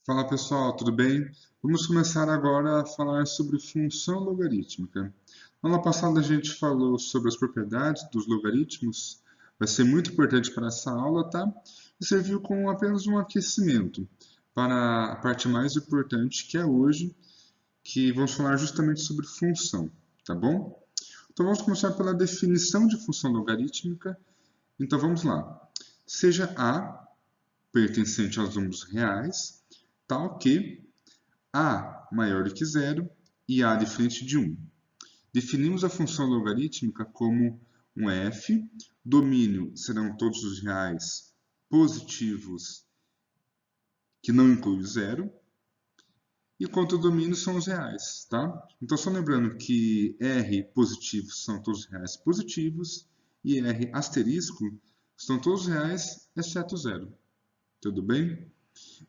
Fala pessoal, tudo bem? Vamos começar agora a falar sobre função logarítmica. Na aula passada a gente falou sobre as propriedades dos logaritmos, vai ser muito importante para essa aula, tá? E serviu como apenas um aquecimento para a parte mais importante que é hoje, que vamos falar justamente sobre função, tá bom? Então vamos começar pela definição de função logarítmica. Então vamos lá. Seja A pertencente aos números reais, tal que a maior do que zero e a diferente de 1. Definimos a função logarítmica como um f, domínio serão todos os reais positivos que não inclui o zero, e quanto ao domínio são os reais, tá? Então, só lembrando que R positivos são todos os reais positivos e R asterisco são todos os reais exceto zero. Tudo bem?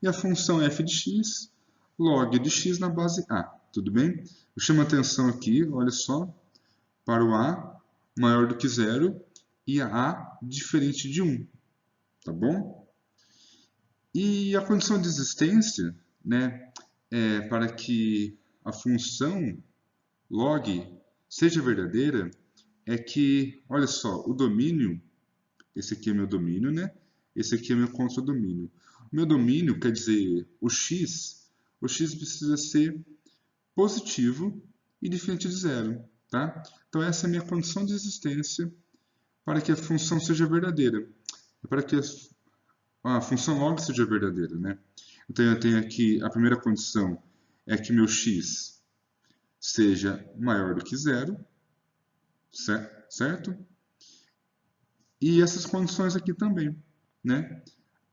E a função f de x, log de x na base a. Tudo bem? Eu chamo a atenção aqui, olha só, para o a maior do que zero e a diferente de 1. Tá bom? E a condição de existência, né, para que a função log seja verdadeira, é que, olha só, o domínio, esse aqui é meu domínio, né? Esse aqui é meu contradomínio. O meu domínio quer dizer o x precisa ser positivo e diferente de zero, tá? Então essa é a minha condição de existência para que a função seja verdadeira, para que a função log seja verdadeira, né? Então eu tenho aqui a primeira condição é que meu x seja maior do que zero, certo? E essas condições aqui também, né?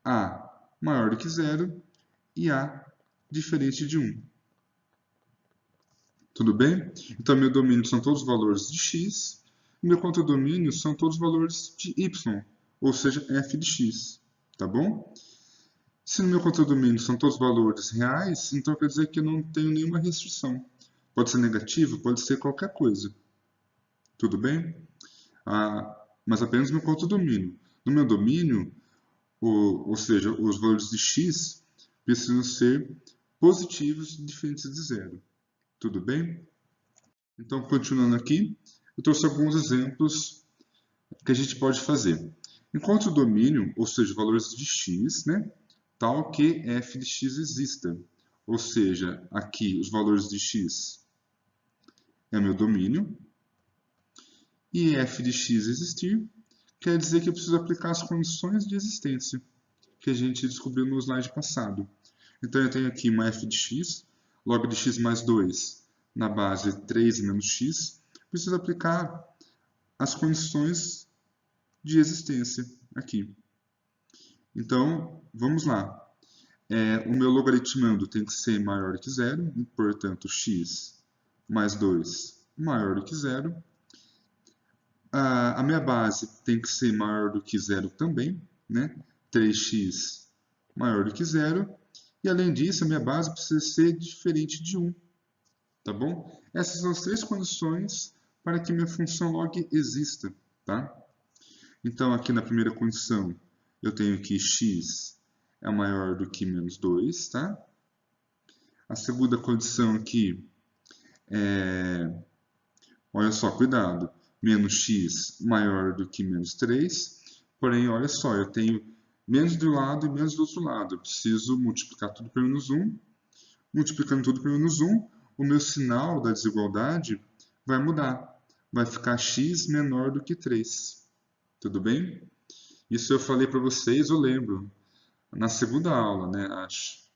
A maior do que zero e A diferente de 1. Tudo bem? Então, meu domínio são todos os valores de x, e meu contradomínio são todos os valores de y, ou seja, f de x. Tá bom? Se no meu contradomínio são todos valores reais, então quer dizer que eu não tenho nenhuma restrição. Pode ser negativo, pode ser qualquer coisa. Tudo bem? Mas apenas no meu contradomínio. No meu domínio, ou seja, os valores de x precisam ser positivos e diferentes de zero. Tudo bem? Então, continuando aqui, eu trouxe alguns exemplos que a gente pode fazer. Encontre o domínio, ou seja, valores de x, né, tal que f de x exista. Ou seja, aqui os valores de x é meu domínio, e f de x existir quer dizer que eu preciso aplicar as condições de existência que a gente descobriu no slide passado. Então, eu tenho aqui uma f de x, log de x mais 2 na base 3 menos x, preciso aplicar as condições de existência aqui. Então, vamos lá. O meu logaritmando tem que ser maior que zero, e, portanto, x mais 2 maior do que zero. A minha base tem que ser maior do que zero também, né? 3x maior do que zero. E, além disso, a minha base precisa ser diferente de 1. Tá bom? Essas são as três condições para que minha função log exista, tá? Então, aqui na primeira condição, eu tenho que x é maior do que menos 2, tá? A segunda condição aqui olha só, cuidado, menos x maior do que menos 3, porém, olha só, eu tenho menos de um lado e menos do outro lado. Eu preciso multiplicar tudo por menos 1. Multiplicando tudo por menos 1, o meu sinal da desigualdade vai mudar. Vai ficar x menor do que 3. Tudo bem? Isso eu falei para vocês, eu lembro, na segunda aula, né? Acho.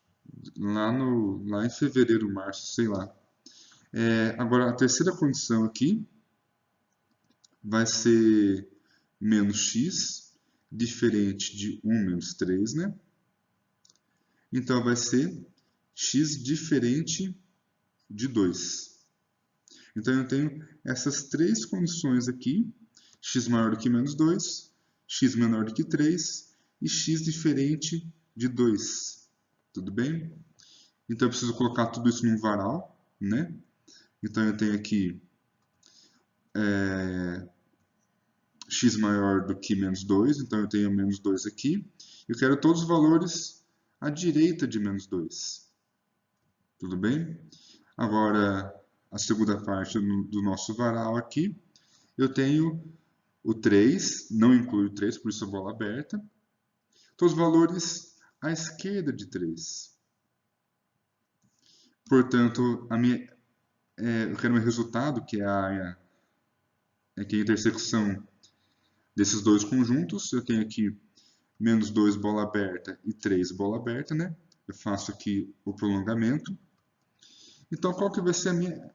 Lá em fevereiro, março, sei lá. Agora, a terceira condição aqui vai ser menos x, diferente de 1 menos 3, né? Então, vai ser x diferente de 2. Então, eu tenho essas três condições aqui, x maior do que menos 2, x menor do que 3 e x diferente de 2. Tudo bem? Então, eu preciso colocar tudo isso num varal, né? Então, eu tenho aqui x maior do que menos 2, então eu tenho menos 2 aqui. Eu quero todos os valores à direita de menos 2. Tudo bem? Agora, a segunda parte do nosso varal aqui, eu tenho o 3, não inclui o 3, por isso a bola aberta. Todos os valores à esquerda de 3. Portanto, eu quero meu resultado, que é a intersecção desses dois conjuntos. Eu tenho aqui menos 2 bola aberta e 3 bola aberta, né? Eu faço aqui o prolongamento. Então, qual que vai ser a minha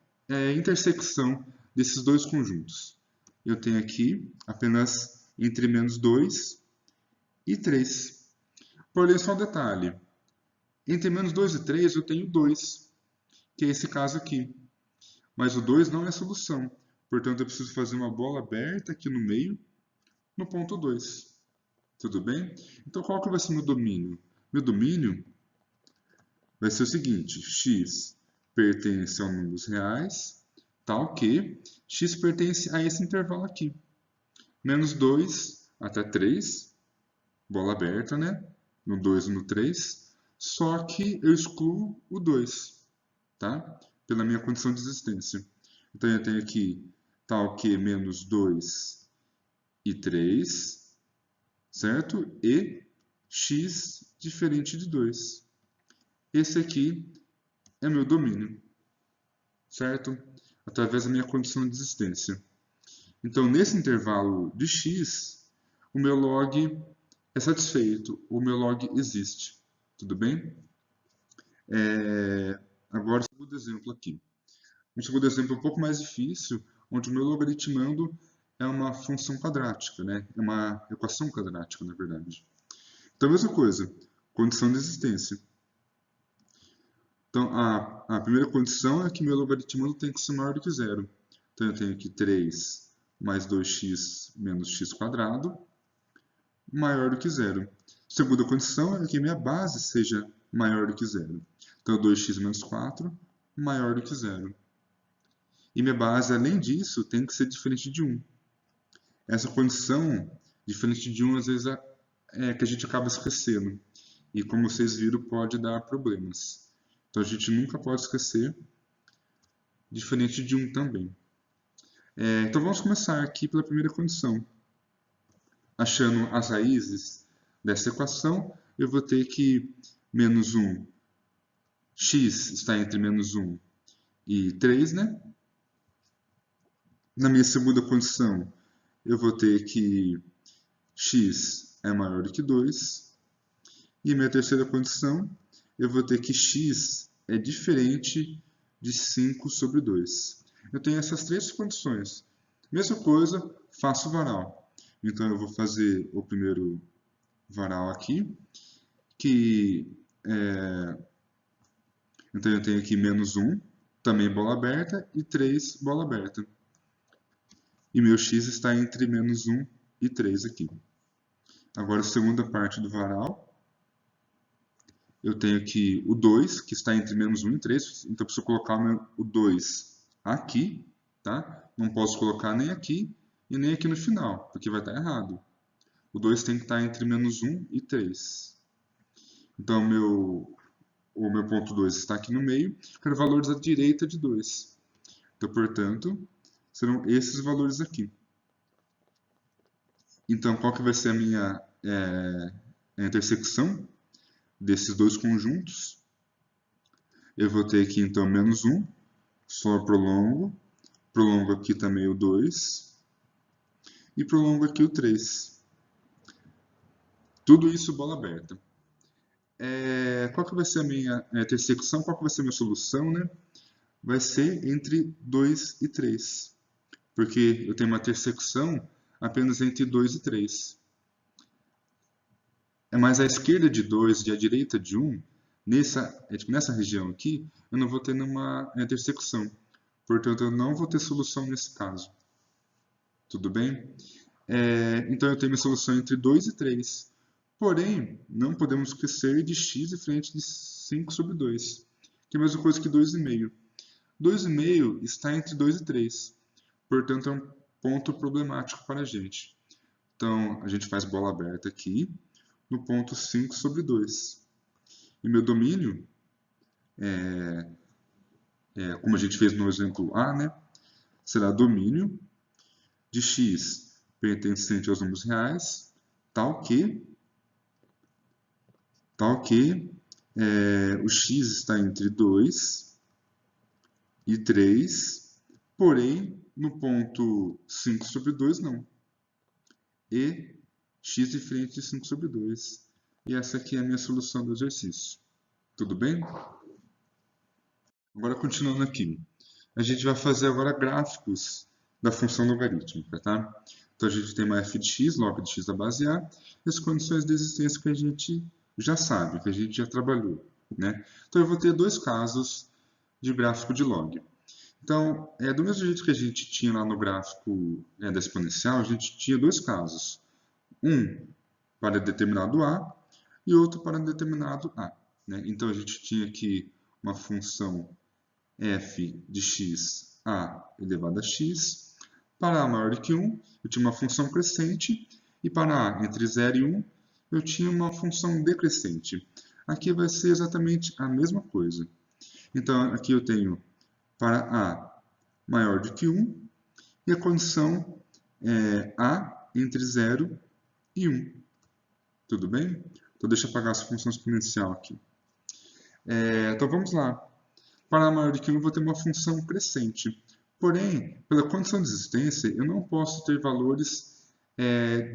intersecção desses dois conjuntos? Eu tenho aqui apenas entre menos 2 e 3. Porém, só um detalhe. Entre menos 2 e 3 eu tenho 2, que é esse caso aqui. Mas o 2 não é solução. Portanto, eu preciso fazer uma bola aberta aqui no meio, no ponto 2. Tudo bem? Então, qual que vai ser meu domínio? Meu domínio vai ser o seguinte: x pertence a números reais, tal que x pertence a esse intervalo aqui. Menos 2 até 3, bola aberta, né? No 2 e no 3. Só que eu excluo o 2, tá? Pela minha condição de existência. Então, eu tenho aqui tal que menos 2 e 3, certo? E x diferente de 2. Esse aqui é meu domínio, certo? Através da minha condição de existência. Então, nesse intervalo de x, o meu log é satisfeito, o meu log existe. Tudo bem? Agora, o segundo exemplo aqui. Um segundo exemplo um pouco mais difícil, onde o meu logaritmando é uma função quadrática, né? É uma equação quadrática, na verdade. Então, a mesma coisa, condição de existência. Então, a primeira condição é que meu logaritmando tem que ser maior do que zero. Então, eu tenho aqui 3 mais 2x menos x quadrado maior do que zero. Segunda condição é que minha base seja maior do que zero. Então, 2x menos 4 maior do que zero. E minha base, além disso, tem que ser diferente de 1. Essa condição, diferente de 1, às vezes é que a gente acaba esquecendo. E como vocês viram, pode dar problemas. Então, a gente nunca pode esquecer diferente de 1 também. Então, vamos começar aqui pela primeira condição. Achando as raízes dessa equação, eu vou ter que menos 1, x está entre menos 1 e 3, né? Na minha segunda condição, eu vou ter que x é maior do que 2. E minha terceira condição, eu vou ter que x é diferente de 5 sobre 2. Eu tenho essas três condições. Mesma coisa, faço o varal. Então, eu vou fazer o primeiro varal aqui, então eu tenho aqui menos 1, também bola aberta, e 3, bola aberta. E meu x está entre menos 1 e 3 aqui. Agora, a segunda parte do varal, eu tenho aqui o 2, que está entre menos 1 e 3, então eu preciso colocar o 2 aqui, tá? Não posso colocar nem aqui e nem aqui no final, porque vai estar errado. O 2 tem que estar entre menos 1 e 3. Então, o meu ponto 2 está aqui no meio, quero valores à direita de 2. Então, portanto, serão esses valores aqui. Então, qual que vai ser a minha intersecção desses dois conjuntos? Eu vou ter aqui, então, menos 1, só prolongo aqui também o 2, e prolongo aqui o 3. Tudo isso bola aberta. Qual que vai ser a minha intersecção? Qual que vai ser a minha solução, né? Vai ser entre 2 e 3, porque eu tenho uma intersecção apenas entre 2 e 3. É mais à esquerda de 2 e à direita de 1, nessa região aqui, eu não vou ter nenhuma intersecção. Portanto, eu não vou ter solução nesse caso. Tudo bem? Então, eu tenho minha solução entre 2 e 3. Porém, não podemos esquecer de x diferente de 5 sobre 2, que é a mesma coisa que 2,5. 2,5 está entre 2 e 3. Portanto, é um ponto problemático para a gente. Então, a gente faz bola aberta aqui, no ponto 5 sobre 2. E meu domínio, como a gente fez no exemplo A, né, será domínio de x pertencente aos números reais, tal que o x está entre 2 e 3, porém, no ponto 5 sobre 2, não. E x diferente de 5 sobre 2. E essa aqui é a minha solução do exercício. Tudo bem? Agora, continuando aqui. A gente vai fazer agora gráficos da função logarítmica, tá? Então, a gente tem uma f de x, log de x da base A, e as condições de existência que a gente já sabe, que a gente já trabalhou, né? Então, eu vou ter dois casos de gráfico de log. Então, do mesmo jeito que a gente tinha lá no gráfico da exponencial, a gente tinha dois casos. Um para determinado A e outro para determinado A, né? Então, a gente tinha aqui uma função f de x a elevado a x. Para a maior que 1, eu tinha uma função crescente. E para a entre 0 e 1, eu tinha uma função decrescente. Aqui vai ser exatamente a mesma coisa. Então, aqui eu tenho para a maior do que 1, e a condição é a entre 0 e 1. Tudo bem? Então, deixa eu apagar essa função exponencial aqui. Então, vamos lá. Para a maior do que 1, eu vou ter uma função crescente. Porém, pela condição de existência, eu não posso ter valores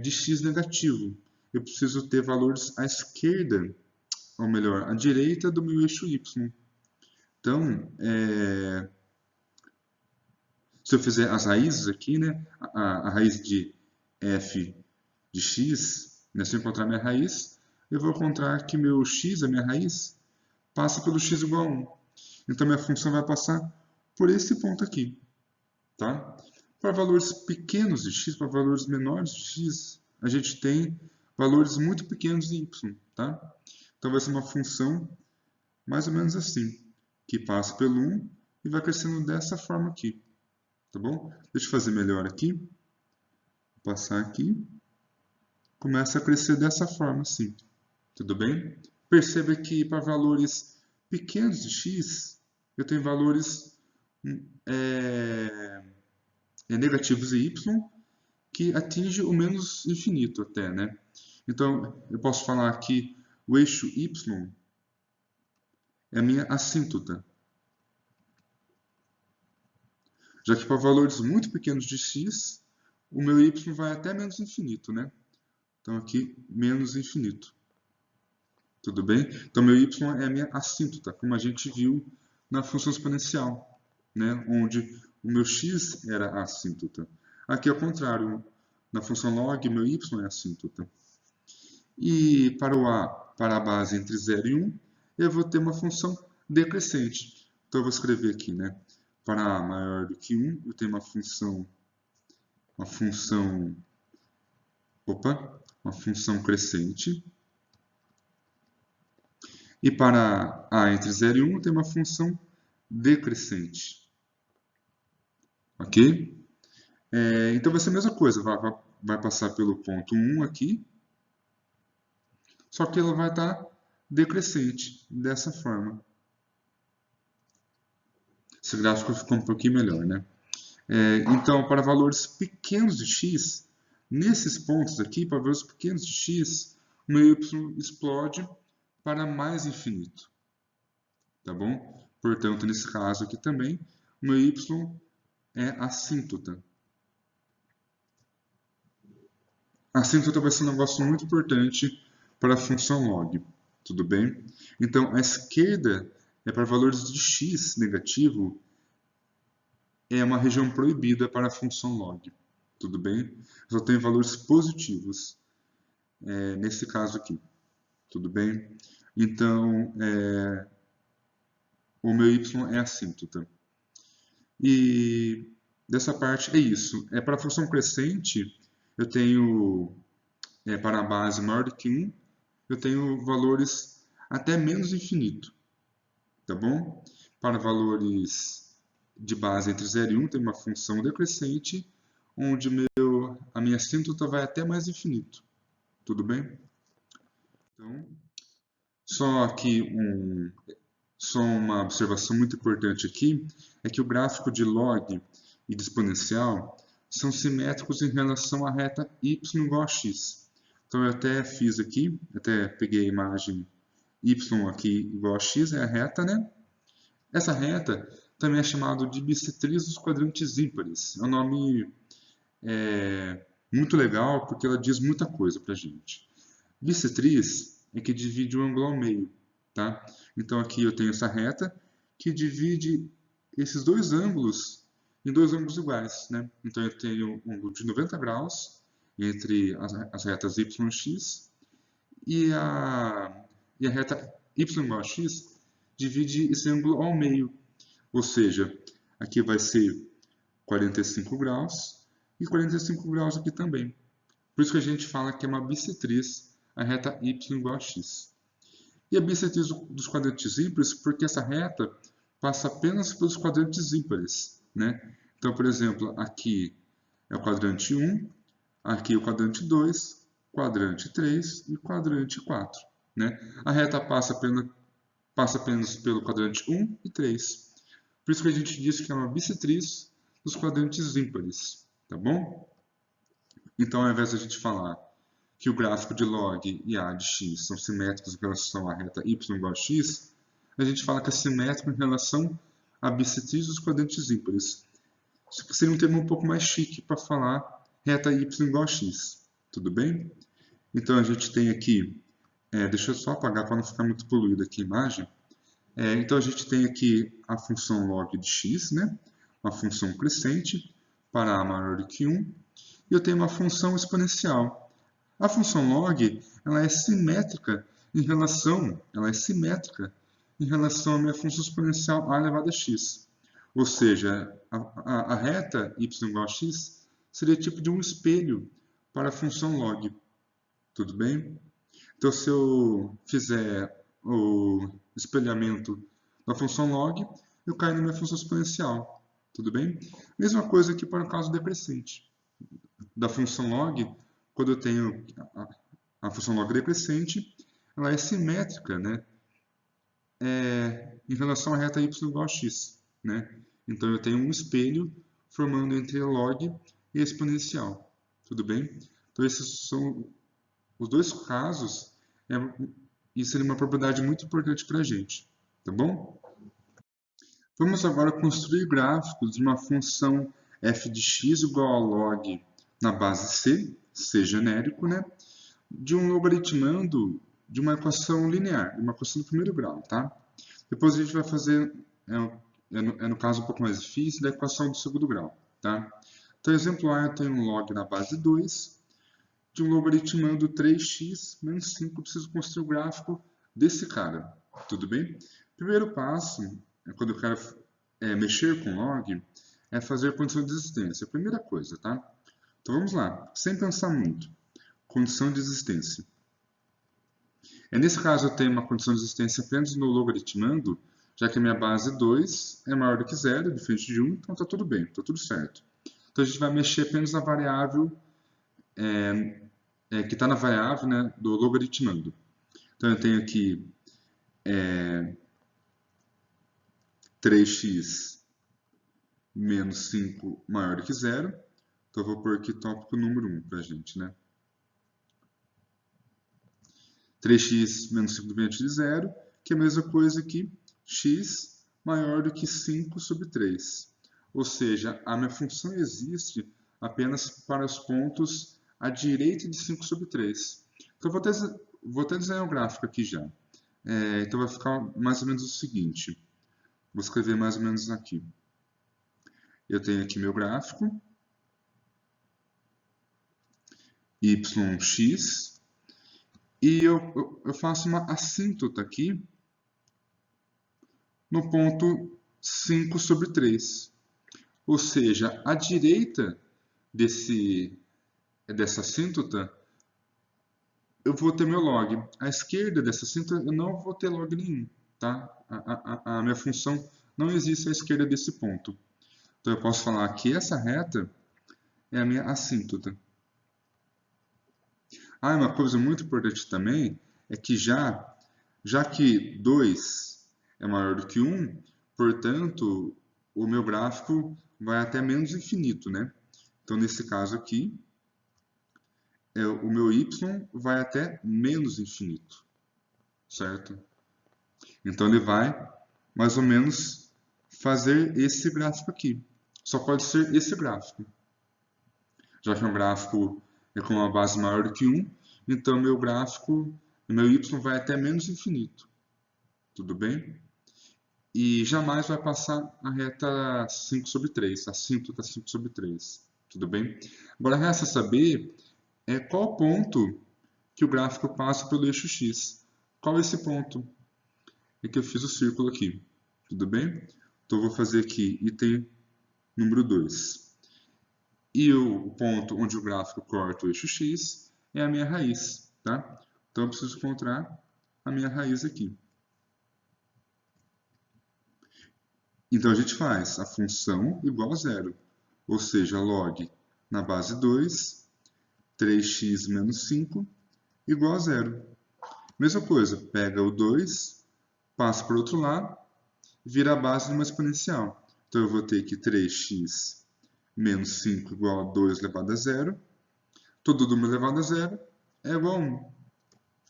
de x negativo. Eu preciso ter valores à esquerda, ou melhor, à direita do meu eixo y. Então, se eu fizer as raízes aqui, né, a raiz de f de x, né, se eu encontrar minha raiz, eu vou encontrar que meu x, a minha raiz, passa pelo x igual a 1. Então, minha função vai passar por esse ponto aqui. Tá? Para valores pequenos de x, para valores menores de x, a gente tem valores muito pequenos de y. Tá? Então, vai ser uma função mais ou menos assim, que passa pelo 1 e vai crescendo dessa forma aqui. Tá bom? Deixa eu fazer melhor aqui. Vou passar aqui. Começa a crescer dessa forma, assim. Tudo bem? Perceba que para valores pequenos de x, eu tenho valores negativos de y que atinge o menos infinito até, né? Então, eu posso falar que o eixo y é a minha assíntota. Já que para valores muito pequenos de x, o meu y vai até menos infinito, né? Então, aqui, menos infinito. Tudo bem? Então, meu y é a minha assíntota, como a gente viu na função exponencial, né? Onde o meu x era a assíntota. Aqui, ao contrário, na função log, meu y é a assíntota. E para o a, para a base entre 0 e 1, eu vou ter uma função decrescente. Então, eu vou escrever aqui, né? Para a maior do que 1, eu tenho uma função crescente. E para a entre 0 e 1, eu tenho uma função decrescente. Ok? Então, vai ser a mesma coisa. Vai passar pelo ponto 1 aqui. Só que ela vai estar decrescente, dessa forma. Esse gráfico ficou um pouquinho melhor, né? Então, para valores pequenos de x, nesses pontos aqui, para valores pequenos de x, o meu y explode para mais infinito. Tá bom? Portanto, nesse caso aqui também, o meu y é assíntota. A assíntota vai ser um negócio muito importante para a função log. Tudo bem? Então, a esquerda é para valores de x negativo, é uma região proibida para a função log. Tudo bem? Só tem valores positivos nesse caso aqui. Tudo bem? Então, o meu y é assíntota. E dessa parte é isso. Para a função crescente, eu tenho, para a base maior do que 1, eu tenho valores até menos infinito. Tá bom? Para valores de base entre 0 e 1, tem uma função decrescente, onde a minha assíntota vai até mais infinito. Tudo bem? Então, Só aqui só uma observação muito importante aqui, é que o gráfico de log e de exponencial são simétricos em relação à reta y igual a x. Então eu até fiz aqui, até peguei a imagem y aqui igual a x, é a reta, né? Essa reta também é chamada de bissetriz dos quadrantes ímpares. É um nome muito legal porque ela diz muita coisa para a gente. Bissetriz é que divide o ângulo ao meio, tá? Então aqui eu tenho essa reta que divide esses dois ângulos em dois ângulos iguais, né? Então eu tenho um ângulo de 90 graus entre as retas y e x e a reta y igual a x divide esse ângulo ao meio, ou seja, aqui vai ser 45 graus e 45 graus aqui também. Por isso que a gente fala que é uma bissetriz a reta y igual a x. E a bissetriz dos quadrantes ímpares porque essa reta passa apenas pelos quadrantes ímpares, né? Então, por exemplo, aqui é o quadrante 1, aqui é o quadrante 2, quadrante 3 e quadrante 4, né? A reta passa apenas pelo quadrante 1 e 3. Por isso que a gente diz que é uma bissetriz dos quadrantes ímpares, tá bom? Então, ao invés de a gente falar que o gráfico de log e a de x são simétricos em relação à reta y igual a x, a gente fala que é simétrico em relação à bissetriz dos quadrantes ímpares. Isso seria um termo um pouco mais chique para falar reta y igual a x, tudo bem? Então a gente tem aqui, deixa eu só apagar para não ficar muito poluída aqui a imagem. Então a gente tem aqui a função log de x, né? Uma função crescente para a maior do que 1, e eu tenho uma função exponencial. A função log ela é simétrica em relação à minha função exponencial a elevado a x. Ou seja, a reta y igual a x seria tipo de um espelho para a função log. Tudo bem? Então, se eu fizer o espelhamento da função log, eu caio na minha função exponencial. Tudo bem? Mesma coisa aqui para o caso decrescente. Da função log, quando eu tenho a função log decrescente, ela é simétrica, né? Em relação à reta y igual a x, né? Então eu tenho um espelho formando entre a log e a exponencial, tudo bem? Então esses são os dois casos, e seria uma propriedade muito importante para a gente, tá bom? Vamos agora construir gráficos de uma função f de x igual a log na base c genérico, né? De um logaritmando de uma equação linear, uma equação do primeiro grau, tá? Depois a gente vai fazer, no caso um pouco mais difícil, da equação do segundo grau, tá? Então, exemplo A, eu tenho um log na base 2, de um logaritmando 3x menos 5, eu preciso construir o gráfico desse cara, tudo bem? Primeiro passo, quando eu quero mexer com log, é fazer a condição de existência, a primeira coisa, tá? Então vamos lá, sem pensar muito. Condição de existência. Nesse caso, eu tenho uma condição de existência apenas no logaritmando, já que a minha base 2 é maior do que 0, diferente de 1, então está tudo bem, está tudo certo. Então a gente vai mexer apenas na variável que está na variável, né, do logaritmando. Então eu tenho aqui 3x menos 5 maior do que 0. Então eu vou pôr aqui tópico número 1 para a gente, né? 3x menos 5 diante de 0, que é a mesma coisa que x maior do que 5 sobre 3. Ou seja, a minha função existe apenas para os pontos à direita de 5 sobre 3. Então, vou até desenhar o gráfico aqui já. Então, vai ficar mais ou menos o seguinte. Vou escrever mais ou menos aqui. Eu tenho aqui meu gráfico. Yx. E eu faço uma assíntota aqui no ponto 5 sobre 3. Ou seja, à direita dessa assíntota, eu vou ter meu log. À esquerda dessa assíntota, eu não vou ter log nenhum. Tá? A minha função não existe à esquerda desse ponto. Então, eu posso falar que essa reta é a minha assíntota. Uma coisa muito importante também é que já Já que 2 é maior do que 1, portanto, o meu gráfico vai até menos infinito, né? Então, nesse caso aqui, o meu y vai até menos infinito, certo? Então, ele vai mais ou menos fazer esse gráfico aqui. Só pode ser esse gráfico. Já que é um gráfico com uma base maior do que 1, então meu gráfico, meu y vai até menos infinito. Tudo bem? E jamais vai passar a reta 5 sobre 3, a assíntota 5 sobre 3. Tudo bem? Agora resta saber qual ponto que o gráfico passa pelo eixo x. Qual é esse ponto? É que eu fiz o círculo aqui. Tudo bem? Então eu vou fazer aqui item número 2. E o ponto onde o gráfico corta o eixo x é a minha raiz, tá? Então eu preciso encontrar a minha raiz aqui. Então a gente faz a função igual a zero, ou seja, log na base 2, 3x menos 5 igual a zero. Mesma coisa, pega o 2, passa para o outro lado, vira a base de uma exponencial. Então eu vou ter que 3x menos 5 igual a 2 elevado a zero. Todo número elevado a zero é igual a 1.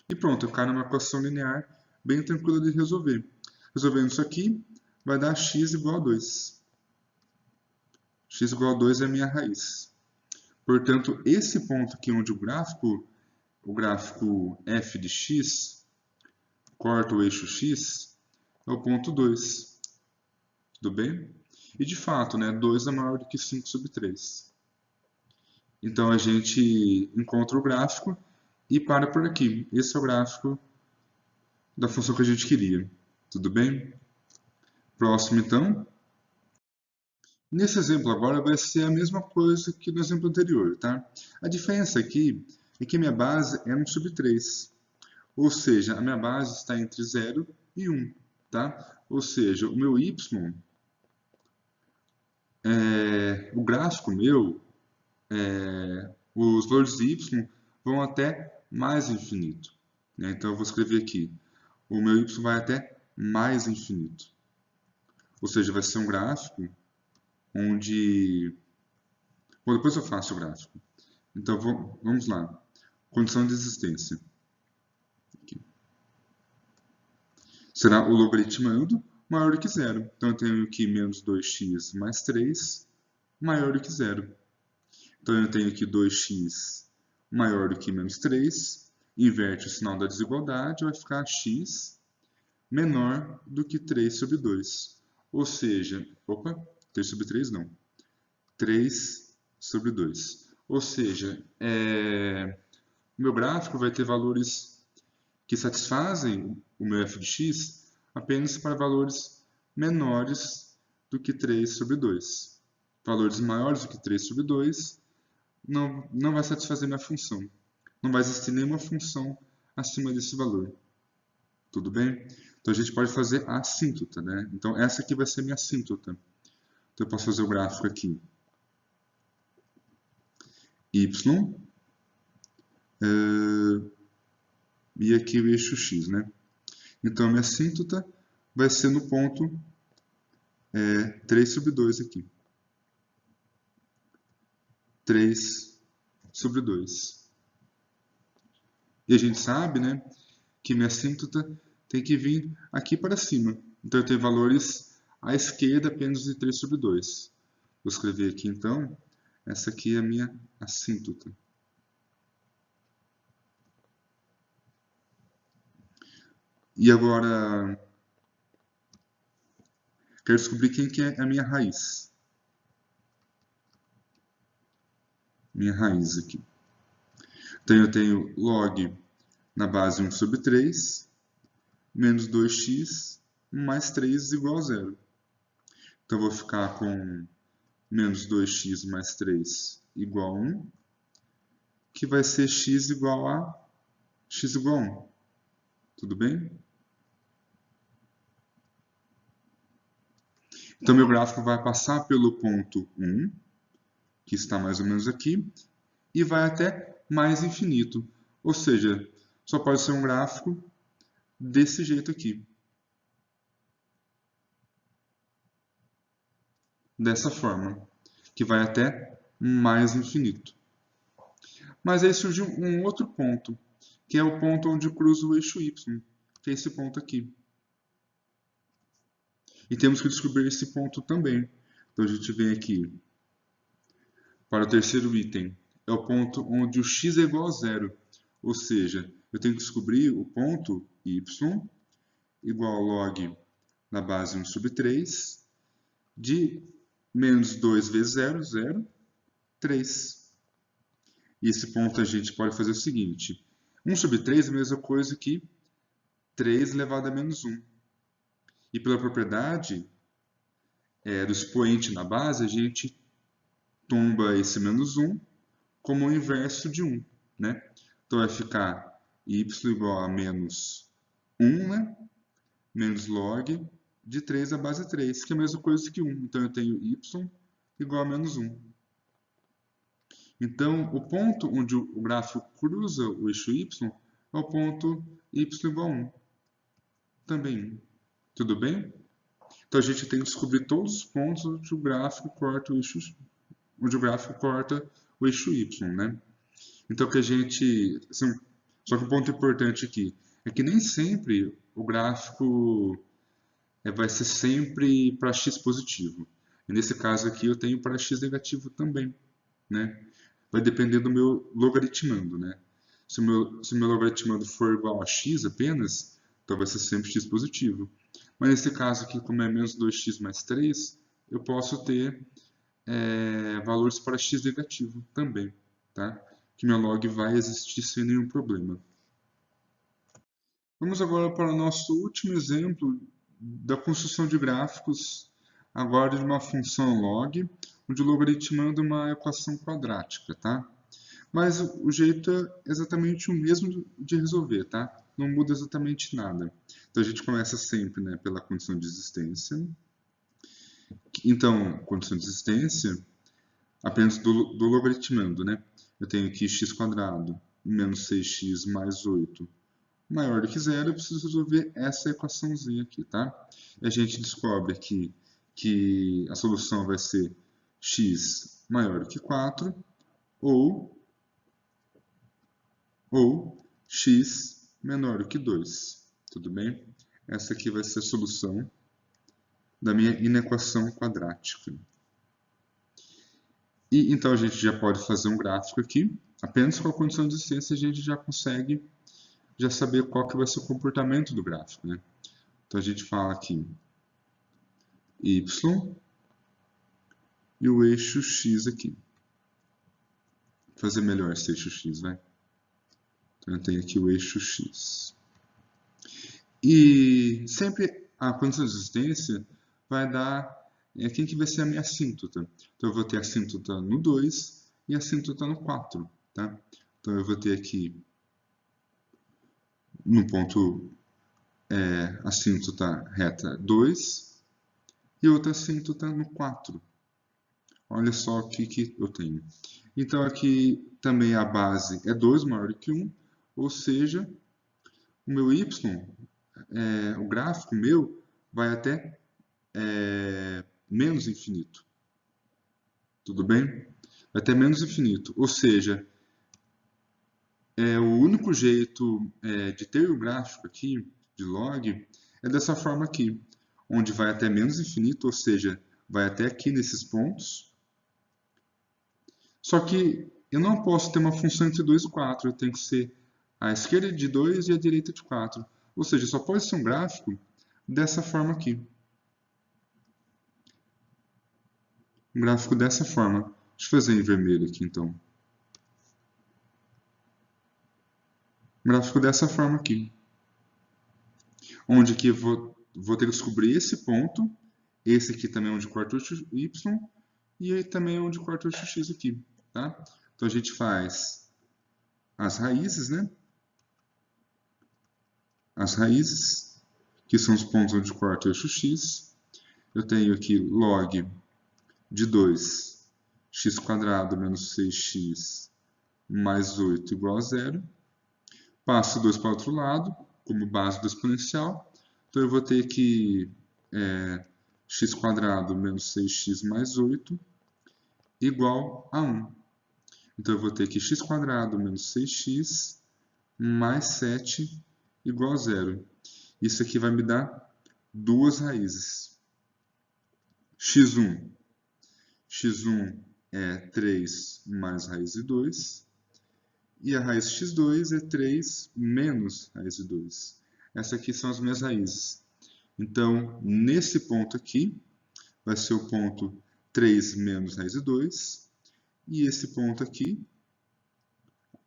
E pronto, cai numa equação linear bem tranquila de resolver. Resolvendo isso aqui, vai dar x igual a 2. X igual a 2 é a minha raiz. Portanto, esse ponto aqui onde o gráfico f de x corta o eixo x, é o ponto 2. Tudo bem? E de fato, né, 2 é maior do que 5 sobre 3. Então a gente encontra o gráfico e para por aqui. Esse é o gráfico da função que a gente queria. Tudo bem? Próximo então. Nesse exemplo agora vai ser a mesma coisa que no exemplo anterior, tá? A diferença aqui é que minha base é 1 sobre 3. Ou seja, a minha base está entre 0 e 1, tá? Ou seja, o meu y, o gráfico meu, os valores de y vão até mais infinito, né? Então eu vou escrever aqui, o meu y vai até mais infinito. Ou seja, vai ser um gráfico onde... Bom, depois eu faço o gráfico. Então vamos lá. Condição de existência. Aqui. Será o logaritmando maior do que zero. Então eu tenho aqui menos 2x mais 3 maior do que zero. Então eu tenho aqui 2x maior do que menos 3. Inverte o sinal da desigualdade, vai ficar x menor do que 3 sobre 2. Ou seja, 3 sobre 3 não. 3 sobre 2. Ou seja, o meu gráfico vai ter valores que satisfazem o meu f de x apenas para valores menores do que 3 sobre 2. Valores maiores do que 3 sobre 2 não vai satisfazer minha função. Não vai existir nenhuma função acima desse valor. Tudo bem? Então a gente pode fazer a assíntota, né? Então essa aqui vai ser minha assíntota. Então eu posso fazer o gráfico aqui. Y e aqui o eixo x, né? Então a minha assíntota vai ser no ponto 3 sobre 2 aqui. 3 sobre 2. E a gente sabe, né, que minha assíntota tem que vir aqui para cima. Então eu tenho valores à esquerda apenas de 3 sobre 2. Vou escrever aqui então, essa aqui é a minha assíntota. E agora, quero descobrir quem que é a minha raiz. Minha raiz aqui. Então eu tenho log na base 1 sobre 3, menos 2x, mais 3 igual a zero. Então eu vou ficar com menos 2x mais 3 igual a 1, que vai ser x igual a 1. Tudo bem? Então meu gráfico vai passar pelo ponto 1, que está mais ou menos aqui, e vai até mais infinito. Ou seja, só pode ser um gráfico desse jeito aqui. Dessa forma, que vai até mais infinito. Mas aí surgiu um outro ponto, que é o ponto onde cruza o eixo y, que é esse ponto aqui. E temos que descobrir esse ponto também. Então a gente vem aqui para o terceiro item. É o ponto onde o x é igual a zero. Ou seja, eu tenho que descobrir o ponto y igual a log na base 1 sobre 3 de menos 2 vezes 0, 0, 3. E esse ponto a gente pode fazer o seguinte. 1 sobre 3 é a mesma coisa que 3 elevado a menos 1. E pela propriedade do expoente na base, a gente tomba esse menos 1 como o inverso de 1. Né? Então vai ficar y igual a menos 1, né? Menos log de 3 à base 3, que é a mesma coisa que 1. Então eu tenho y igual a menos 1. Então, o ponto onde o gráfico cruza o eixo y é o ponto y igual a 1. Também 1. Tudo bem? Então, a gente tem que descobrir todos os pontos onde o gráfico corta o eixo, y, né? Então, que a gente... Só que o ponto importante aqui é que nem sempre o gráfico vai ser sempre para x positivo. E nesse caso aqui eu tenho para x negativo também, né? Vai depender do meu logaritmando, né? Se o meu logaritmando for igual a x apenas, então vai ser sempre x positivo. Mas nesse caso aqui, como é menos 2x mais 3, eu posso ter valores para x negativo também, tá? Que meu log vai existir sem nenhum problema. Vamos agora para o nosso último exemplo da construção de gráficos, agora de uma função log, onde o logaritmando uma equação quadrática, tá? Mas o jeito é exatamente o mesmo de resolver, tá? Não muda exatamente nada. Então a gente começa sempre, né, pela condição de existência. Então, condição de existência, apenas do logaritmando, né? Eu tenho aqui x² menos 6x mais 8 maior do que zero, eu preciso resolver essa equaçãozinha aqui, tá? E a gente descobre aqui que a solução vai ser x maior do que 4 ou x menor do que 2. Tudo bem? Essa aqui vai ser a solução da minha inequação quadrática. E então a gente já pode fazer um gráfico aqui. Apenas com a condição de existência a gente já consegue saber qual que vai ser o comportamento do gráfico, né? Então a gente fala aqui y e o eixo x aqui. Vou fazer melhor esse eixo x, vai. Então eu tenho aqui o eixo x. E sempre a condição de existência vai dar quem que vai ser a minha assíntota. Então eu vou ter a assíntota no 2 e a assíntota no 4, tá? Então eu vou ter aqui no ponto assíntota reta 2 e outra assíntota no 4. Olha só o que eu tenho. Então aqui também a base é 2 maior do que 1, ou seja, o meu y, o gráfico meu, vai até menos infinito. Tudo bem? Vai até menos infinito. Ou seja, o único jeito de ter o gráfico aqui, de log, é dessa forma aqui, onde vai até menos infinito, ou seja, vai até aqui nesses pontos. Só que eu não posso ter uma função entre 2 e 4, eu tenho que ser a esquerda de 2 e a direita de 4. Ou seja, só pode ser um gráfico dessa forma aqui. Um gráfico dessa forma. Deixa eu fazer em vermelho aqui, então. Um gráfico dessa forma aqui. Onde aqui eu vou ter que descobrir esse ponto. Esse aqui também é onde corta o eixo y. E aí também é onde corta o eixo x aqui. Tá? Então a gente faz as raízes, né? As raízes, que são os pontos onde corta o eixo x. Eu tenho aqui log de 2, x² menos 6x mais 8 igual a 0. Passo 2 para o outro lado, como base do exponencial. Então, eu vou ter que x² menos 6x mais 8 igual a 1. Então, eu vou ter que x² menos 6x mais 7 igual a 0. Isso aqui vai me dar duas raízes. x1. x1 é 3 mais raiz de 2. E a raiz x2 é 3 menos raiz de 2. Essas aqui são as minhas raízes. Então, nesse ponto aqui, vai ser o ponto 3 menos raiz de 2. E esse ponto aqui,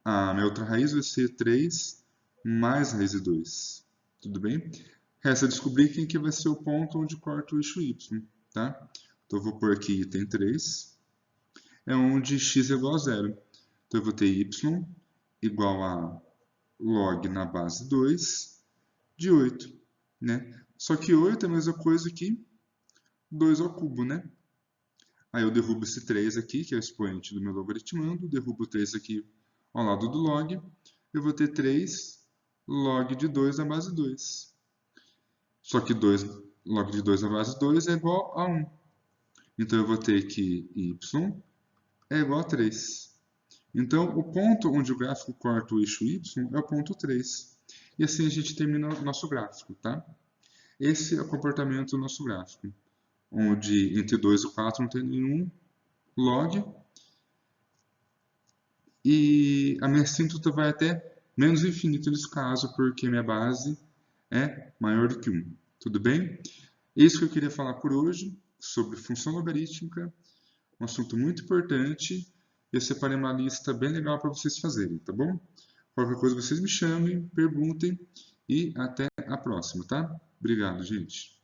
a minha outra raiz vai ser 3 mais raiz de 2. Tudo bem? Resta descobrir quem que vai ser o ponto onde corta o eixo y. Tá? Então, eu vou pôr aqui item 3. É onde x é igual a 0. Então, eu vou ter y igual a log na base 2 de 8. Né? Só que 8 é a mesma coisa que 2 ao cubo, né? Aí eu derrubo esse 3 aqui, que é o expoente do meu logaritmando, derrubo o 3 aqui ao lado do log, eu vou ter 3 log de 2 na base 2. Só que 2 log de 2 na base 2 é igual a 1. Então eu vou ter que y é igual a 3. Então, o ponto onde o gráfico corta o eixo y é o ponto 3. E assim a gente termina o nosso gráfico, tá? Esse é o comportamento do nosso gráfico, onde entre 2 e 4 não tem nenhum log. E a minha assíntota vai até menos infinito nesse caso, porque minha base é maior do que 1. Tudo bem? É isso que eu queria falar por hoje, sobre função logarítmica, um assunto muito importante. Eu separei uma lista bem legal para vocês fazerem, tá bom? Qualquer coisa vocês me chamem, perguntem e até a próxima, tá? Obrigado, gente.